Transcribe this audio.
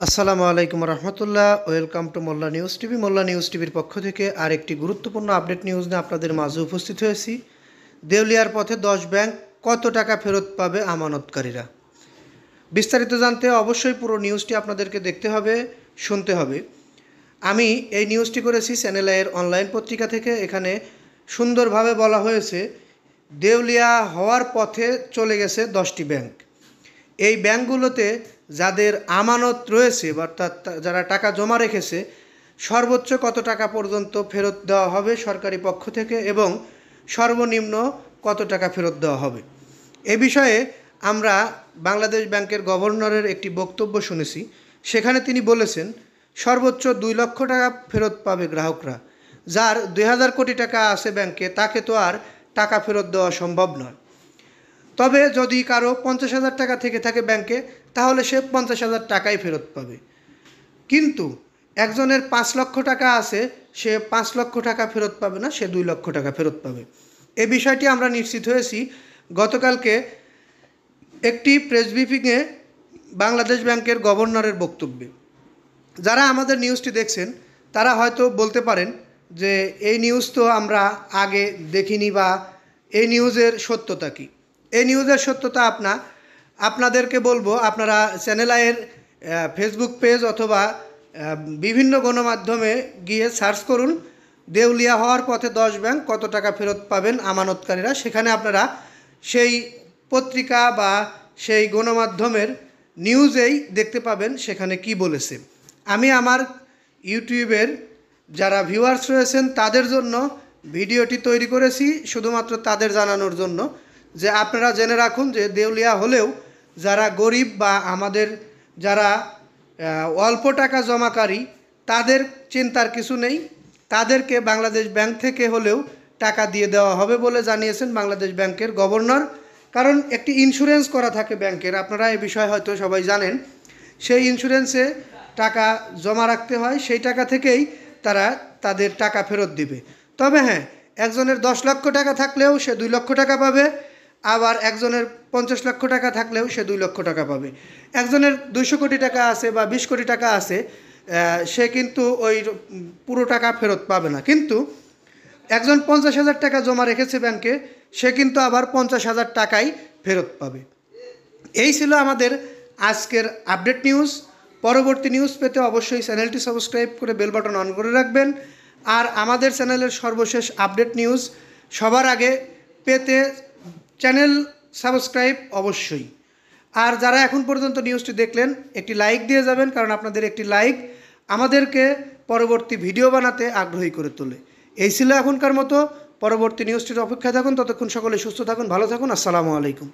আসসালামু আলাইকুম রহমতুল্লাহ। Welcome to Molla news TV. Molla news টিভির পক্ষ থেকে আরেকটি গুরুত্বপূর্ণ আপডেট নিউজ নিয়ে আপনাদের মাঝে উপস্থিত হয়েছি। দেউলিয়ার পথে 10 ব্যাংক, কত টাকা ফেরত পাবে আমানতকারীরা? বিস্তারিত জানতে অবশ্যই পুরো নিউজটি আপনাদেরকে দেখতে হবে, শুনতে হবে। আমি এই নিউজটি করেছি চ্যানেল এর অনলাইন পত্রিকা থেকে। এখানে সুন্দরভাবে বলা হয়েছে দেউলিয়া হওয়ার পথে চলে গেছে 10টি ব্যাংক। এই ব্যাংকগুলোতে যাদের আমানত রয়েছে অর্থাৎ যারা টাকা জমা রেখেছে, সর্বোচ্চ কত টাকা পর্যন্ত ফেরত দেওয়া হবে সরকারি পক্ষ থেকে এবং সর্বনিম্ন কত টাকা ফেরত দেওয়া হবে, এ বিষয়ে আমরা বাংলাদেশ ব্যাংকের গভর্নরের একটি বক্তব্য শুনেছি। সেখানে তিনি বলেছেন সর্বোচ্চ 2 লক্ষ টাকা ফেরত পাবে গ্রাহকরা। যার 2000 কোটি টাকা আছে ব্যাংকে, তাকে তো আর টাকা ফেরত দেওয়া সম্ভব নয়। তবে যদি কারো 50,000 টাকা থেকে থাকে ব্যাংকে, তাহলে সে 50,000 টাকাই ফেরত পাবে। কিন্তু একজনের 5 লক্ষ টাকা আছে, সে 5 লক্ষ টাকা ফেরত পাবে না, সে 2 লক্ষ টাকা ফেরত পাবে। এই বিষয়টি আমরা নিশ্চিত হয়েছি গতকালকে একটি প্রেস ব্রিফিংয়ে বাংলাদেশ ব্যাংকের গভর্নরের বক্তব্যে। যারা আমাদের নিউজটি দেখছেন তারা হয়তো বলতে পারেন যে এই নিউজ তো আমরা আগে দেখিনি, বা এই নিউজের সত্যতা কী। এই নিউজের সত্যতা আপনাদেরকে বলবো, আপনারা চ্যানেল আইয়ের ফেসবুক পেজ অথবা বিভিন্ন গণমাধ্যমে গিয়ে সার্চ করুন দেউলিয়া হওয়ার পথে 10 ব্যাংক, কত টাকা ফেরত পাবেন আমানতকারীরা। সেখানে আপনারা সেই পত্রিকা বা সেই গণমাধ্যমের নিউজেই দেখতে পাবেন সেখানে কি বলেছে। আমি আমার ইউটিউবের যারা ভিউয়ার্স রয়েছেন তাদের জন্য ভিডিওটি তৈরি করেছি, শুধুমাত্র তাদের জানানোর জন্য যে আপনারা জেনে রাখুন যে দেউলিয়া হলেও যারা গরিব বা আমাদের যারা অল্প টাকা জমাকারী, তাদের চিন্তার কিছু নেই। তাদেরকে বাংলাদেশ ব্যাংক থেকে হলেও টাকা দিয়ে দেওয়া হবে বলে জানিয়েছেন বাংলাদেশ ব্যাংকের গভর্নর। কারণ একটি ইন্স্যুরেন্স করা থাকে ব্যাংকের, আপনারা এই বিষয়ে হয়তো সবাই জানেন। সেই ইন্স্যুরেন্সে টাকা জমা রাখতে হয়, সেই টাকা থেকেই তারা তাদের টাকা ফেরত দিবে। তবে হ্যাঁ, একজনের 10 লক্ষ টাকা থাকলেও সে 2 লক্ষ টাকা পাবে, আবার একজনের 50 লক্ষ টাকা থাকলেও সে 2 লক্ষ টাকা পাবে। একজনের 200 কোটি টাকা আছে বা 20 কোটি টাকা আছে, সে কিন্তু ওই পুরো টাকা ফেরত পাবে না। কিন্তু একজন 50,000 টাকা জমা রেখেছে ব্যাংকে, সে কিন্তু আবার 50,000 টাকাই ফেরত পাবে। এই ছিল আমাদের আজকের আপডেট নিউজ। পরবর্তী নিউজ পেতে অবশ্যই চ্যানেলটি সাবস্ক্রাইব করে বেল বাটন অন করে রাখবেন। আর আমাদের চ্যানেলের সর্বশেষ আপডেট নিউজ সবার আগে পেতে চ্যানেল সাবস্ক্রাইব অবশ্যই। আর যারা এখন পর্যন্ত নিউজটি দেখলেন, একটি লাইক দিয়ে যাবেন, কারণ আপনাদের একটি লাইক আমাদেরকে পরবর্তী ভিডিও বানাতে আগ্রহী করে তোলে। এই ছিল এখনকার মতো। পরবর্তী নিউজটির অপেক্ষায় থাকুন। ততক্ষণ সকলে সুস্থ থাকুন, ভালো থাকুন। আসসালামু আলাইকুম।